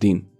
3।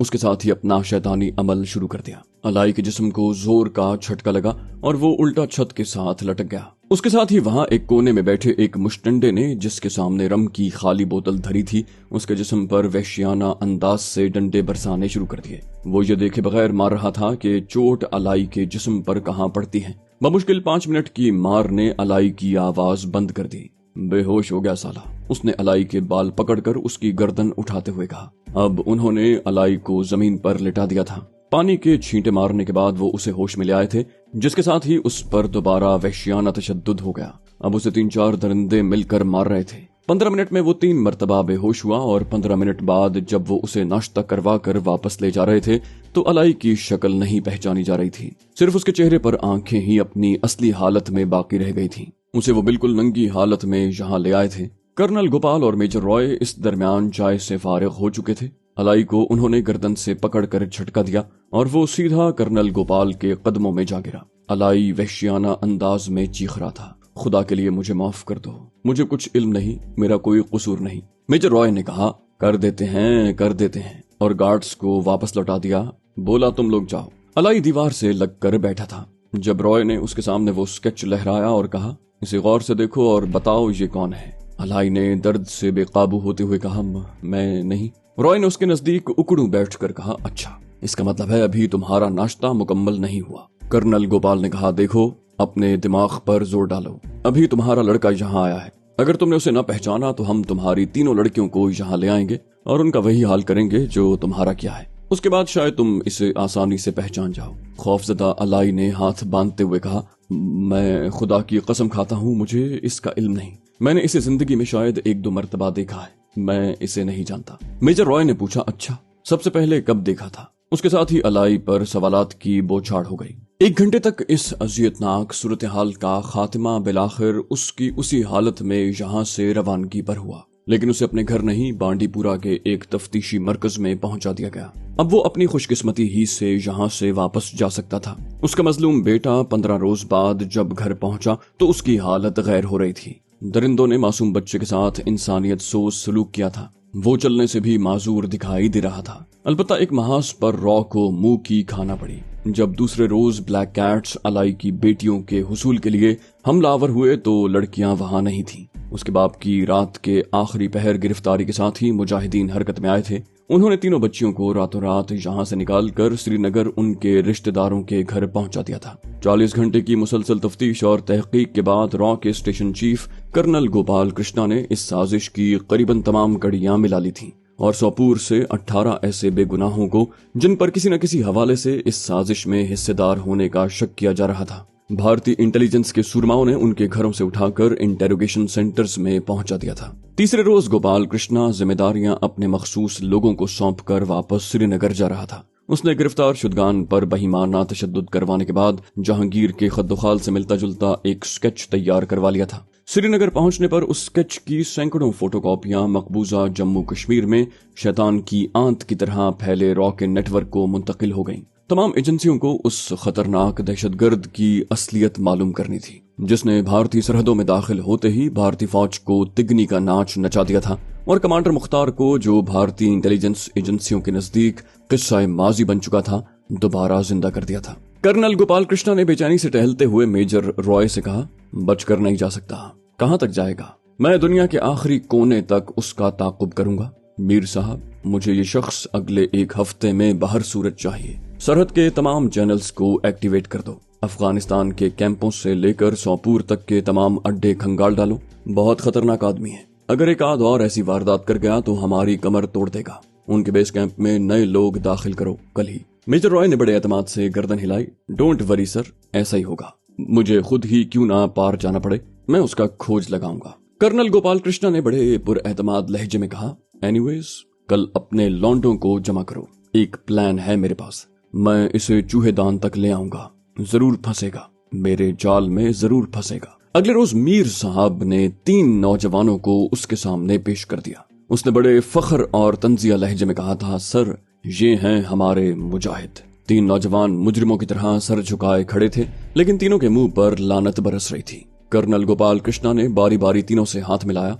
اس کے ساتھ ہی اپنا شیطانی عمل شروع کر دیا۔ الائی کے جسم کو زور کا جھٹکا لگا اور وہ الٹا چھت کے ساتھ لٹک گیا۔ اس کے ساتھ ہی وہاں ایک کونے میں بیٹھے ایک مشٹنڈے نے، جس کے سامنے رم کی خالی بوتل دھری تھی، اس کے جسم پر وحشیانہ انداز سے ڈنڈے برسانے شروع کر دیے۔ وہ یہ دیکھے بغیر مار رہا تھا کہ چوٹ الائی کے جسم پر کہاں پڑتی ہے۔ بمشکل 5 منٹ کی مار نے الائی کی آواز بند کر دی۔ بے ہوش ہو گیا سالہ، اس نے الائی کے بال پکڑ کر اس کی گردن اٹھاتے ہوئے کہا۔ اب انہوں نے الائی کو زمین پر لٹا دیا تھا۔ پانی کے چھینٹے مارنے کے بعد وہ اسے ہوش میں لے آئے تھے، جس کے ساتھ ہی اس پر دوبارہ وحشیانہ تشدد ہو گیا۔ اب اسے 3-4 درندے مل کر مار رہے تھے۔ 15 منٹ میں وہ 3 مرتبہ بے ہوش ہوا، اور 15 منٹ بعد جب وہ اسے ناشتہ کروا کر واپس لے جا رہے تھے تو الائی کی شکل نہیں پہچانی جا رہی تھی۔ صرف اس کے چہرے پر آنکھیں ہی اپنی اصلی حالت میں باقی رہ گئی تھیں۔ اسے وہ بالکل ننگی حالت میں یہاں لے آئے تھے۔ کرنل گوپال اور میجر رائے اس درمیان چائے سے فارغ ہو چکے تھے۔ الائی کو انہوں نے گردن سے پکڑ کر جھٹکا دیا اور وہ سیدھا کرنل گوپال کے قدموں میں جا گرا۔ الائی وحشیانہ انداز میں چیخ رہا تھا، خدا کے لیے مجھے معاف کر دو، مجھے کچھ علم نہیں، میرا کوئی قصور نہیں۔ میجر رائے نے کہا، کر دیتے ہیں، اور گارڈز کو واپس لوٹا دیا۔ بولا، تم لوگ جاؤ۔ الائی دیوار سے لگ کر بیٹھا تھا جب رائے نے اس کے سامنے وہ اسکیچ لہرایا اور کہا، اسے غور سے دیکھو اور بتاؤ یہ کون ہے۔ الائی نے درد سے بے قابو ہوتے ہوئے کہا، میں نہیں۔ رائے نے اس کے نزدیک اکڑوں بیٹھ کر کہا، اچھا، اس کا مطلب ہے ابھی تمہارا ناشتہ مکمل نہیں ہوا۔ کرنل گوپال نے کہا، دیکھو، اپنے دماغ پر زور ڈالو، ابھی تمہارا لڑکا یہاں آیا ہے، اگر تم نے اسے نہ پہچانا تو ہم تمہاری 3 لڑکیوں کو یہاں لے آئیں گے اور ان کا وہی حال کریں گے جو تمہارا کیا ہے، اس کے بعد شاید تم اسے آسانی سے پہچان جاؤ۔ خوفزدہ الائی نے ہاتھ باندھتے ہوئے کہا، میں خدا کی قسم کھاتا ہوں، مجھے اس کا علم نہیں، میں نے اسے زندگی میں شاید 1-2 مرتبہ دیکھا ہے، میں اسے نہیں جانتا۔ میجر رائے نے پوچھا، اچھا، سب سے پہلے کب دیکھا تھا؟ اس کے ساتھ ہی الائی پر سوالات کی بوچھاڑ ہو گئی۔ 1 گھنٹے تک اس اذیتناک صورتحال کا خاتمہ بالآخر اس کی اسی حالت میں یہاں سے روانگی پر ہوا، لیکن اسے اپنے گھر نہیں، بانڈی پورہ کے ایک تفتیشی مرکز میں پہنچا دیا گیا۔ اب وہ اپنی خوش قسمتی ہی سے یہاں سے واپس جا سکتا تھا۔ اس کا مظلوم بیٹا 15 روز بعد جب گھر پہنچا تو اس کی حالت غیر ہو رہی تھی۔ درندوں نے معصوم بچے کے ساتھ انسانیت سوز سلوک کیا تھا، وہ چلنے سے بھی معذور دکھائی دے رہا تھا۔ البتہ ایک محاذ پر را کو منہ کی کھانا پڑی۔ جب دوسرے روز بلیک کیٹس الائی کی بیٹیوں کے حصول کے لیے حملہ آور ہوئے تو لڑکیاں وہاں نہیں تھیں۔ اس کے باپ کی رات کے آخری پہر گرفتاری کے ساتھ ہی مجاہدین حرکت میں آئے تھے۔ انہوں نے 3 بچیوں کو راتوں رات یہاں سے نکال کر سری نگر ان کے رشتہ داروں کے گھر پہنچا دیا تھا۔ 40 گھنٹے کی مسلسل تفتیش اور تحقیق کے بعد را کے station chief colonel Gopal Krishna نے اس سازش کی قریباً تمام کڑیاں ملا لی تھیں، اور سوپور سے 18 ایسے بے گناہوں کو، جن پر کسی نہ کسی حوالے سے اس سازش میں حصے دار ہونے کا شک کیا جا رہا تھا، بھارتی انٹیلیجنس کے سورماؤں نے ان کے گھروں سے اٹھا کر انٹیروگیشن سینٹرز میں پہنچا دیا تھا۔ تیسرے روز گوپال کرشنا ذمہ داریاں اپنے مخصوص لوگوں کو سونپ کر واپس سری نگر جا رہا تھا۔ اس نے گرفتار شدگان پر بہیمانہ تشدد کروانے کے بعد جہانگیر کے خد و خال سے ملتا جلتا ایک سکیچ تیار کروا لیا تھا۔ سری نگر پہنچنے پر اس سکیچ کی سینکڑوں فوٹو کاپیاں مقبوضہ جموں کشمیر میں شیطان کی آنت کی طرح پھیلے را کے نیٹ ورک کو منتقل ہو گئیں۔ تمام ایجنسیوں کو اس خطرناک دہشت گرد کی اصلیت معلوم کرنی تھی، جس نے بھارتی سرحدوں میں داخل ہوتے ہی بھارتی فوج کو تگنی کا ناچ نچا دیا تھا، اور کمانڈر مختار کو، جو بھارتی انٹیلیجنس ایجنسیوں کے نزدیک قصہ ماضی بن چکا تھا، دوبارہ زندہ کر دیا تھا۔ کرنل گوپال کرشنا نے بے چینی سے ٹہلتے ہوئے میجر رائے سے کہا، بچ کر نہیں جا سکتا۔ کہاں تک جائے گا؟ میں دنیا کے آخری کونے تک اس کا تعاقب کروں گا۔ میر صاحب، مجھے یہ شخص اگلے 1 ہفتے میں باہر صورت چاہیے۔ سرحد کے تمام چینلز کو ایکٹیویٹ کر دو۔ افغانستان کے کیمپوں سے لے کر سوپور تک کے تمام اڈے کھنگال ڈالو۔ بہت خطرناک آدمی ہے، اگر ایک آدھ اور ایسی واردات کر گیا تو ہماری کمر توڑ دے گا۔ ان کے بیس کیمپ میں نئے لوگ داخل کرو کل ہی۔ میجر رائے نے بڑے اعتماد سے گردن ہلائی۔ ڈونٹ وری سر، ایسا ہی ہوگا، مجھے خود ہی کیوں نہ پار جانا پڑے، میں اس کا کھوج لگاؤں گا۔ کرنل گوپال کرشنا نے بڑے پر اعتماد لہجے میں کہا، اینی ویز، کل اپنے لونڈوں کو جمع کرو، ایک پلان ہے میرے پاس، میں اسے چوہے دان تک لے آؤں گا، ضرور پھنسے گا، میرے جال میں ضرور پھنسے گا۔ اگلے روز میر صاحب نے 3 نوجوانوں کو اس کے سامنے پیش کر دیا۔ اس نے بڑے فخر اور تنزیہ لہجے میں کہا تھا، سر، یہ ہیں ہمارے مجاہد۔ 3 نوجوان مجرموں کی طرح سر جھکائے کھڑے تھے، لیکن تینوں کے منہ پر لعنت برس رہی تھی۔ کرنل گوپال کرشنا نے باری باری تینوں سے ہاتھ ملایا،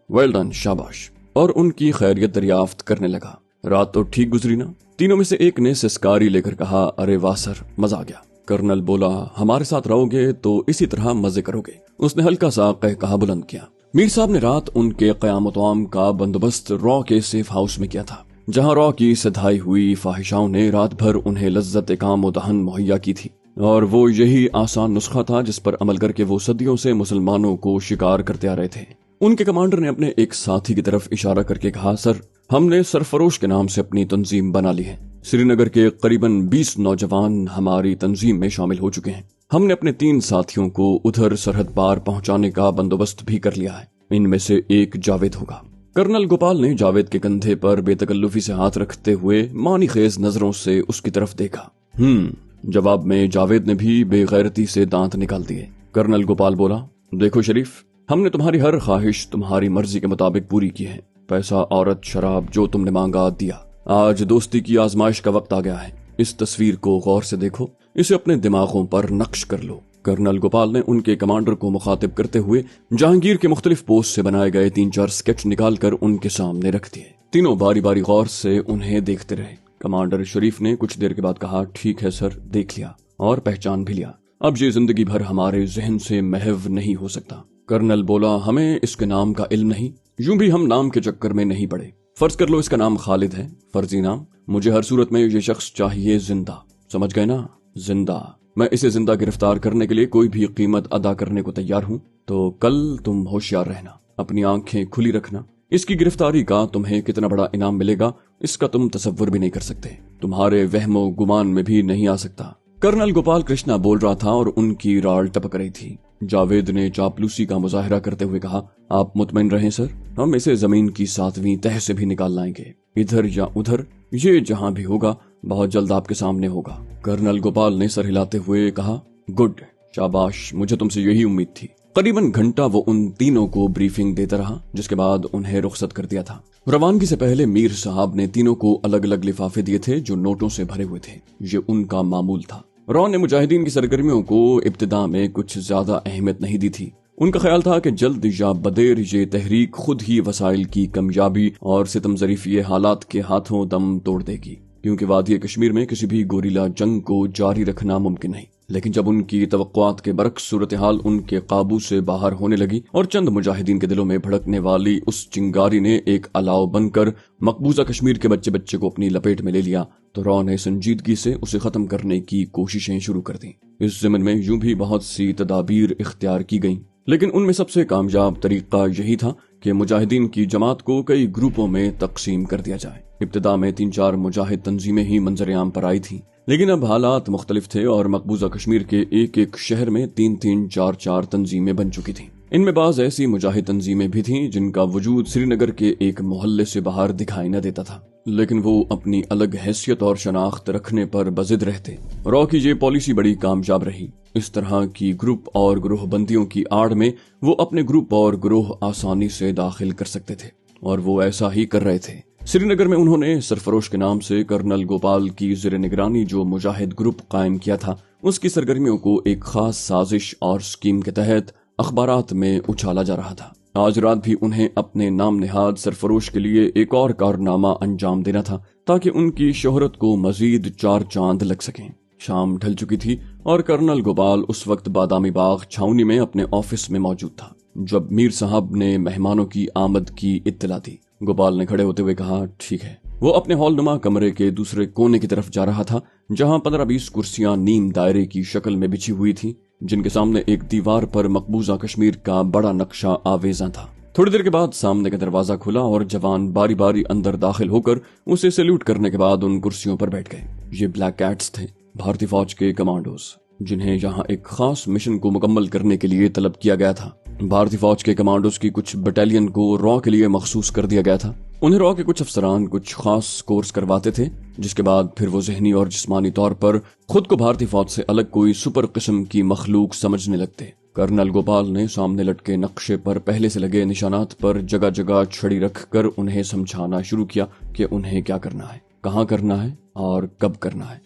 ویل ڈن، شاباش، اور ان کی خیریت دریافت کرنے لگا۔ رات تو ٹھیک گزری نا؟ تینوں میں سے ایک نے سسکاری لے کر کہا، ارے واہ سر، مزہ آ گیا۔ کرنل بولا، ہمارے ساتھ رہو گے تو اسی طرح مزے کرو گے۔ اس نے ہلکا سا قہقہا بلند کیا۔ میر صاحب نے رات ان کے قیام و طعام کا بندوبست را کے سیف ہاؤس میں کیا تھا، جہاں را کی سدھائی ہوئی فاحشاؤں نے رات بھر انہیں لذت کام و دہن مہیا کی تھی، اور وہ یہی آسان نسخہ تھا جس پر عمل کر کے وہ صدیوں سے مسلمانوں کو شکار کرتے آ رہے تھے۔ ان کے کمانڈر نے اپنے ایک ساتھی کی طرف اشارہ کر کے کہا، سر، ہم نے سرفروش کے نام سے اپنی تنظیم بنا لی ہے۔ سری نگر کے قریباً 20 نوجوان ہماری تنظیم میں شامل ہو چکے ہیں۔ ہم نے اپنے 3 ساتھیوں کو ادھر سرحد پار پہنچانے کا بندوبست بھی کر لیا ہے۔ ان میں سے ایک جاوید ہوگا۔ کرنل گوپال نے جاوید کے کندھے پر بے تکلفی سے ہاتھ رکھتے ہوئے معنی خیز نظروں سے اس کی طرف دیکھا۔ جواب میں جاوید نے بھی بے غیرتی سے دانت نکال دیے۔ کرنل گوپال بولا، دیکھو شریف، ہم نے تمہاری ہر خواہش تمہاری مرضی کے مطابق پوری کی ہے۔ پیسہ، عورت، شراب، جو تم نے مانگا دیا۔ آج دوستی کی آزمائش کا وقت آ گیا ہے۔ اس تصویر کو غور سے دیکھو، اسے اپنے دماغوں پر نقش کر لو۔ کرنل گوپال نے ان کے کمانڈر کو مخاطب کرتے ہوئے جہانگیر کے مختلف پوسٹ سے بنائے گئے 3-4 اسکیچ نکال کر ان کے سامنے رکھ دیے۔ تینوں باری باری غور سے انہیں دیکھتے رہے۔ کمانڈر شریف نے کچھ دیر کے بعد کہا، ٹھیک ہے سر، دیکھ لیا اور پہچان بھی لیا۔ اب یہ زندگی بھر ہمارے ذہن سے محو نہیں ہو سکتا۔ کرنل بولا، ہمیں اس کے نام کا علم نہیں، یوں بھی ہم نام کے چکر میں نہیں پڑے۔ فرض کر لو اس کا نام خالد ہے، فرضی نام۔ مجھے ہر صورت میں یہ شخص چاہیے زندہ، سمجھ گئے نا؟ زندہ۔ میں اسے زندہ گرفتار کرنے کے لیے کوئی بھی قیمت ادا کرنے کو تیار ہوں۔ تو کل تم ہوشیار رہنا، اپنی آنکھیں کھلی رکھنا۔ اس کی گرفتاری کا تمہیں کتنا بڑا انعام ملے گا اس کا تم تصور بھی نہیں کر سکتے، تمہارے وہم و گمان میں بھی نہیں آ سکتا۔ کرنل گوپال کرشنا بول رہا تھا اور ان کی راڑ ٹپک رہی تھی۔ جاوید نے چاپلوسی کا مظاہرہ کرتے ہوئے کہا، آپ مطمئن رہیں سر، ہم اسے زمین کی 7ویں تہہ سے بھی نکال لائیں گے، ادھر یا ادھر، یہ جہاں بھی ہوگا بہت جلد آپ کے سامنے ہوگا۔ کرنل گوپال نے سر ہلاتے ہوئے کہا، گڈ، شاباش، مجھے تم سے یہی امید تھی۔ قریباً گھنٹہ وہ ان تینوں کو بریفنگ دیتا رہا، جس کے بعد انہیں رخصت کر دیا تھا۔ روانگی سے پہلے میر صاحب نے تینوں کو الگ الگ لفافے دیے تھے جو نوٹوں سے بھرے ہوئے تھے۔ یہ ان کا معمول تھا۔ رون نے مجاہدین کی سرگرمیوں کو ابتدا میں کچھ زیادہ اہمیت نہیں دی تھی۔ ان کا خیال تھا کہ جلد یا بدیر یہ تحریک خود ہی وسائل کی کمیابی اور ستم ظریفی حالات کے ہاتھوں دم توڑ دے گی، کیونکہ وادی کشمیر میں کسی بھی گوریلا جنگ کو جاری رکھنا ممکن نہیں۔ لیکن جب ان کی توقعات کے برعکس صورتحال ان کے قابو سے باہر ہونے لگی اور چند مجاہدین کے دلوں میں بھڑکنے والی اس چنگاری نے ایک الاؤ بن کر مقبوضہ کشمیر کے بچے کو اپنی لپیٹ میں لے لیا، تو را نے سنجیدگی سے اسے ختم کرنے کی کوششیں شروع کر دیں۔ اس ضمن میں یوں بھی بہت سی تدابیر اختیار کی گئیں، لیکن ان میں سب سے کامیاب طریقہ یہی تھا کہ مجاہدین کی جماعت کو کئی گروپوں میں تقسیم کر دیا جائے۔ ابتدا میں 3-4 مجاہد تنظیمیں ہی منظر عام پر آئی تھیں، لیکن اب حالات مختلف تھے اور مقبوضہ کشمیر کے ایک شہر میں 3-3، 4-4 تنظیمیں بن چکی تھیں۔ ان میں بعض ایسی مجاہد تنظیمیں بھی تھیں جن کا وجود سری نگر کے ایک محلے سے باہر دکھائی نہ دیتا تھا، لیکن وہ اپنی الگ حیثیت اور شناخت رکھنے پر بضد رہتے۔ را کی یہ پالیسی بڑی کامیاب رہی۔ اس طرح کی گروپ اور گروہ بندیوں کی آڑ میں وہ اپنے گروپ اور گروہ آسانی سے داخل کر سکتے تھے، اور وہ ایسا ہی کر رہے تھے۔ سری نگر میں انہوں نے سرفروش کے نام سے کرنل گوپال کی زیر نگرانی جو مجاہد گروپ قائم کیا تھا، اس کی سرگرمیوں کو ایک خاص سازش اور سکیم کے تحت اخبارات میں اچھالا جا رہا تھا۔ آج رات بھی انہیں اپنے نام نہاد سرفروش کے لیے ایک اور کارنامہ انجام دینا تھا تاکہ ان کی شہرت کو مزید 4 چاند لگ سکیں۔ شام ڈھل چکی تھی اور کرنل گوپال اس وقت بادامی باغ چھاونی میں اپنے آفس میں موجود تھا جب میر صاحب نے مہمانوں کی آمد کی اطلاع دی۔ گوپال نے کھڑے ہوتے ہوئے کہا، ٹھیک ہے۔ وہ اپنے ہال نما کمرے کے دوسرے کونے کی طرف جا رہا تھا، جہاں 15-20 کرسیاں نیم دائرے کی شکل میں بچھی ہوئی تھیں، جن کے سامنے ایک دیوار پر مقبوضہ کشمیر کا بڑا نقشہ آویزاں تھا۔ تھوڑی دیر کے بعد سامنے کا دروازہ کھلا اور جوان باری باری اندر داخل ہو کر اسے سیلوٹ کرنے کے بعد ان کرسیوں پر بیٹھ گئے۔ یہ بلیک کیٹس تھے، بھارتی فوج کے کمانڈوز، جنہیں یہاں ایک خاص مشن کو مکمل کرنے کے لیے طلب کیا گیا تھا۔ بھارتی فوج کے کمانڈوز کی کچھ بٹالین کو را کے لیے مخصوص کر دیا گیا تھا۔ انہیں را کے کچھ افسران کچھ خاص کورس کرواتے تھے، جس کے بعد پھر وہ ذہنی اور جسمانی طور پر خود کو بھارتی فوج سے الگ کوئی سپر قسم کی مخلوق سمجھنے لگتے۔ کرنل گوپال نے سامنے لٹکے نقشے پر پہلے سے لگے نشانات پر جگہ جگہ چھڑی رکھ کر انہیں سمجھانا شروع کیا کہ انہیں کیا کرنا ہے، کہاں کرنا ہے اور کب کرنا ہے۔